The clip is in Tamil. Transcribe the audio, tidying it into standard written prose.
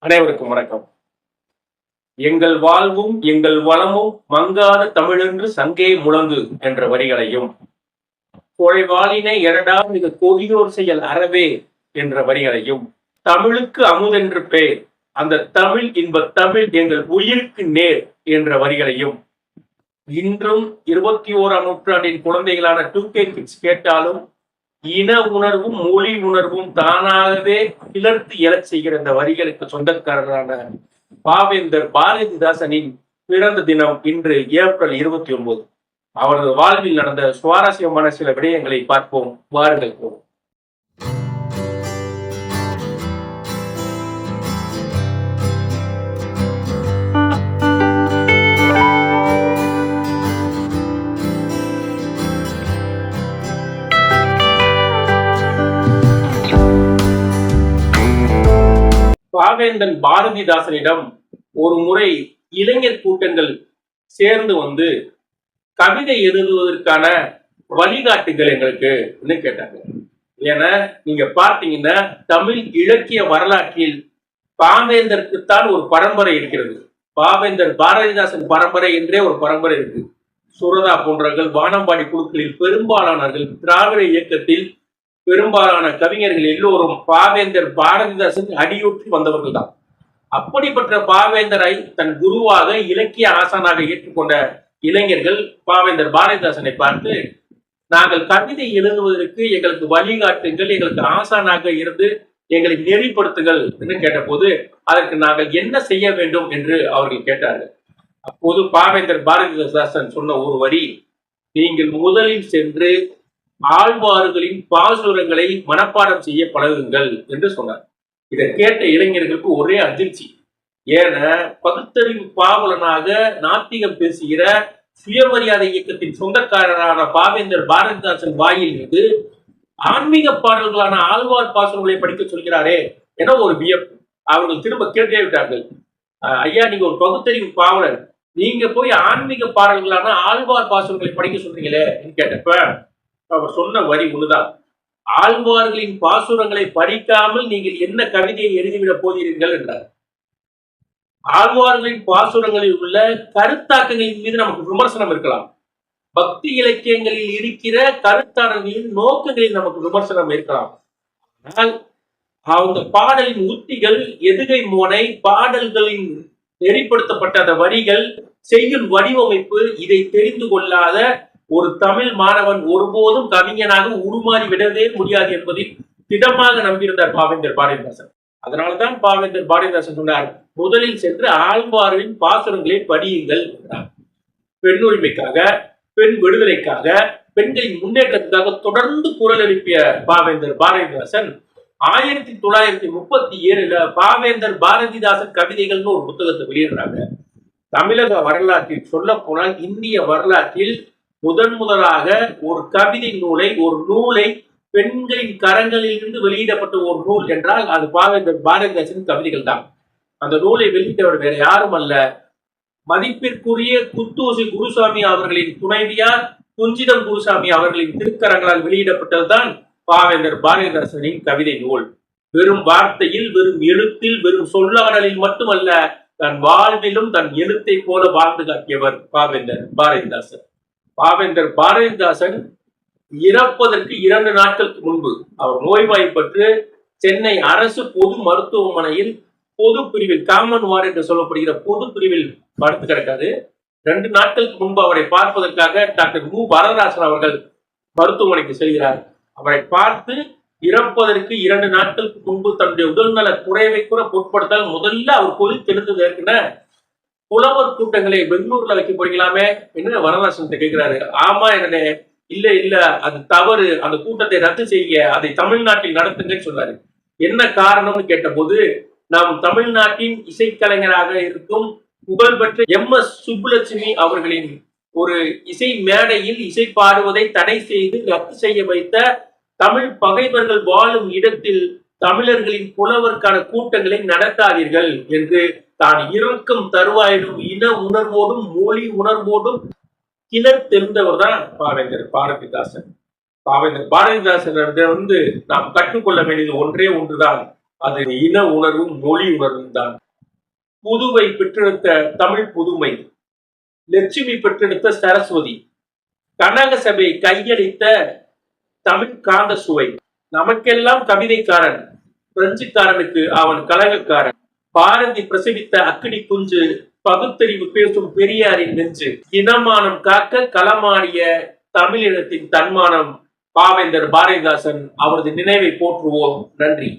அனைவருக்கும் வணக்கம். எங்கள் வாழ்வும் எங்கள் வளமும் மங்காத தமிழென்று சங்கே முழங்கு என்ற வரிகளையும், கொழைவாளினை எழடா மிக கொடியோர் செயல் அறவே என்ற வரிகளையும், தமிழுக்கு அமுதென்று பேர் அந்த தமிழ் இன்ப தமிழ் எங்கள் உயிருக்கு நேர் என்ற வரிகளையும், இன்றும் 21ஆம் நூற்றாண்டின் குழந்தைகளான 2K கிட்ஸ் கேட்டாலும் இன உணர்வும் மொழி உணர்வும் தானாகவே கிளர்த்து எழச் செய்கிற இந்த வரிகளுக்கு சொந்தக்காரரான பாவேந்தர் பாரதிதாசனின் பிறந்த தினம் இன்று ஏப்ரல் 29. அவரது வாழ்வில் நடந்த சுவாரஸ்யமான சில விடயங்களை பார்ப்போம், வாருங்கள் போவோம். பாவேந்தன் பாரதிதாசனிடம் ஒரு முறை இளைஞர் கூட்டங்கள் சேர்ந்து வந்து கவிதை எழுதுவதற்கான வழிகாட்டுகள் எங்களுக்கு கேட்டாங்க. ஏன்னா நீங்க பார்த்தீங்கன்னா தமிழ் இலக்கிய வரலாற்றில் பாவேந்தருக்குத்தான் ஒரு பரம்பரை இருக்கிறது. பாவேந்தர் பாரதிதாசன் பரம்பரை என்றே ஒரு பரம்பரை இருக்கு. சுரதா போன்றவர்கள், வானம்பாடி குழுக்களில் பெரும்பாலானவர்கள், திராவிட இயக்கத்தில் பெரும்பாலான கவிஞர்கள் எல்லோரும் பாவேந்தர் பாரதிதாசன் அடியொற்றி வந்தவர்கள் தான். அப்படிப்பட்ட பாவேந்தரை தன் குருவாக இலக்கிய ஆசானாக ஏற்றுக்கொண்ட இளைஞர்கள் பாவேந்தர் பாரதிதாசனை பார்த்து, நாங்கள் கவிதை எழுதுவதற்கு எங்களுக்கு வழிகாட்டுங்கள், எங்களுக்கு ஆசானாக இருந்து எங்களை நெறிப்படுத்துங்கள் என்று கேட்டபோது, அதற்கு நாங்கள் என்ன செய்ய வேண்டும் என்று அவர்கள் கேட்டார்கள். அப்போது பாவேந்தர் பாரதிதாசன் சொன்ன ஒரு வரி, நீங்கள் முதலில் சென்று ஆழ்வார்களின் பாசுரங்களை மனப்பாடம் செய்ய பழகுங்கள் என்று சொன்னார். இதை கேட்ட இளைஞர்களுக்கு ஒரே அதிர்ச்சி. ஏன பகுத்தறிவு பாவலனாக நாத்திகம் பேசுகிற சுயமரியாதை இயக்கத்தின் சொந்தக்காரரான பாவேந்தர் பாரதிதாசன் வாயில் இருந்து ஆன்மீக பாடல்களான ஆழ்வார் பாசுரங்களை படிக்க சொல்கிறாரே என ஒரு வியப்பு. அவர்கள் திரும்ப கேட்டே விட்டார்கள், ஐயா நீங்க ஒரு பகுத்தறிவு பாவலர், நீங்க போய் ஆன்மீக பாடல்களான ஆழ்வார் பாசுரங்களை படிக்க சொல்றீங்களே கேட்டப்ப அவர் சொன்ன வரி ஒண்ணுதான், ஆழ்வார்களின் பாசுரங்களை படிக்காமல் நீங்கள் என்ன கவிதையை எழுதிவிடப் போகிறீர்கள் என்றார். ஆழ்வார்களின் பாசுரங்களில் உள்ள கருத்தாக்கங்களின் மீது நமக்கு விமர்சனம் இருக்கலாம், பக்தி இலக்கியங்களில் இருக்கிற கருத்தாளர்களின் நோக்கங்களில் நமக்கு விமர்சனம் இருக்கலாம். ஆனால் அந்த பாடலின் உத்திகள், எதுகை மோனை, பாடல்களின் நெறிப்படுத்தப்பட்ட அந்த வரிகள், செய்யுள் வடிவமைப்பு, இதை தெரிந்து கொள்ளாத ஒரு தமிழ் மாணவன் ஒருபோதும் கவிஞனாக உருமாறி விடவே முடியாது என்பதில் திடமாக நம்பியிருந்தார் பாவேந்தர் பாரதிதாசன். அதனால்தான் பாவேந்தர் பாரதிதாசன் சொன்னார், முதலில் சென்று ஆழ்வாரின் பாசுரங்களை படியுங்கள் என்றார். பெண் உரிமைக்காக, பெண் விடுதலைக்காக, பெண்களின் முன்னேற்றத்துக்காக தொடர்ந்து குரல் எழுப்பிய பாவேந்தர் பாரதிதாசன் 1937 பாவேந்தர் பாரதிதாசன் கவிதைகள்னு ஒரு புத்தகத்தை வெளியிடுறாங்க. தமிழக வரலாற்றில் சொல்ல போனால் இந்திய வரலாற்றில் முதலாக ஒரு கவிதை நூலை, ஒரு நூலை பெண்களின் கரங்களில் இருந்து வெளியிடப்பட்ட ஒரு நூல் என்றால் அது பாவேந்தர் பாரதிதாசன் கவிதைகள் தான். அந்த நூலை வெளியிட்டவர் வேற யாரும் அல்ல, மதிப்பிற்குரிய குத்தூசி குருசாமி அவர்களின் துணைவியார் குஞ்சிதம் குருசாமி அவர்களின் திருக்கரங்களால் வெளியிடப்பட்டதுதான் பாவேந்தர் பாரதிதாசனின் கவிதை நூல். வெறும் வார்த்தையில், வெறும் எழுத்தில், வெறும் சொல்லாடலில் மட்டுமல்ல, தன் வாழ்விலும் தன் எழுத்தை போல வாழ்ந்து காட்டியவர் பாவேந்தர் பாரதிதாசன். பாவேந்தர் பாரதிதாசன் இறப்பதற்கு 2 நாட்களுக்கு முன்பு அவர் நோய்வாய்ப்பட்டு சென்னை அரசு பொது மருத்துவமனையில் பொது பிரிவில், காமன் வார்டு என்று சொல்லப்படுகிற பொது பிரிவில் படுத்து கிடக்காது. 2 நாட்களுக்கு முன்பு அவரை பார்ப்பதற்காக டாக்டர் மு வரதராசன் அவர்கள் மருத்துவமனைக்கு செல்கிறார். அவரை பார்த்து இறப்பதற்கு 2 நாட்களுக்கு முன்பு தன்னுடைய உடல்நல குறைவை கூட பொருட்படுத்தால் முதல்ல அவர் கொதித்து எழுந்தது ஏற்கனவே புலவர் கூட்டங்களை பெங்களூர்ல வைக்க போறீங்களாமே என்று வரதராசன் கேட்கிறாரு. ஆமா என்னே, இல்ல அது தவறு, அந்த கூட்டத்தை ரத்து செய்ய, அதை தமிழ்நாட்டில் நடத்துங்கன்னு சொன்னாரு. என்ன காரணம்னு கேட்டபோது, நாம் தமிழ்நாட்டின் இசைக்கலைஞராக இருக்கும் புகழ்பெற்ற MS சுப்புலட்சுமி அவர்களின் ஒரு இசை மேடையில் இசை பாடுவதை தடை செய்து ரத்து செய்ய வைத்த தமிழ் பகைவர்கள் வாழும் இடத்தில் தமிழர்களின் புலவர்க்கான கூட்டங்களை நடத்தாதீர்கள் என்று தான் இருக்கும் தருவாயிலும் இன உணர்வோடும் மொழி உணர்வோடும் கிளர் தெரிந்தவர் தான் பாவேந்தர் பாரதிதாசன். பாவேந்தர் பாரதிதாசன் நாம் கற்றுக்கொள்ள வேண்டியது ஒன்றே ஒன்றுதான், அது இன உணர்வும் மொழி உணர்வும் தான். புதுவை பெற்றெடுத்த தமிழ் புதுமை, லட்சுமி பெற்றெடுத்த சரஸ்வதி, கனக சபை கையளித்த தமிழ் காந்த சுவை. நமக்கெல்லாம் கவிதைக்காரன், பிரெஞ்சுக்காரனுக்கு அவன் கலகக்காரன். பாரதி பிரசவித்த அக்கினி குஞ்சு, பகுத்தறிவு பேசும் பெரியாரின் நெஞ்சு. இனமானம் காக்க களமாடிய தமிழினத்தின் தன்மானம் பாவேந்தர் பாரதிதாசன். அவரது நினைவை போற்றுவோம். நன்றி.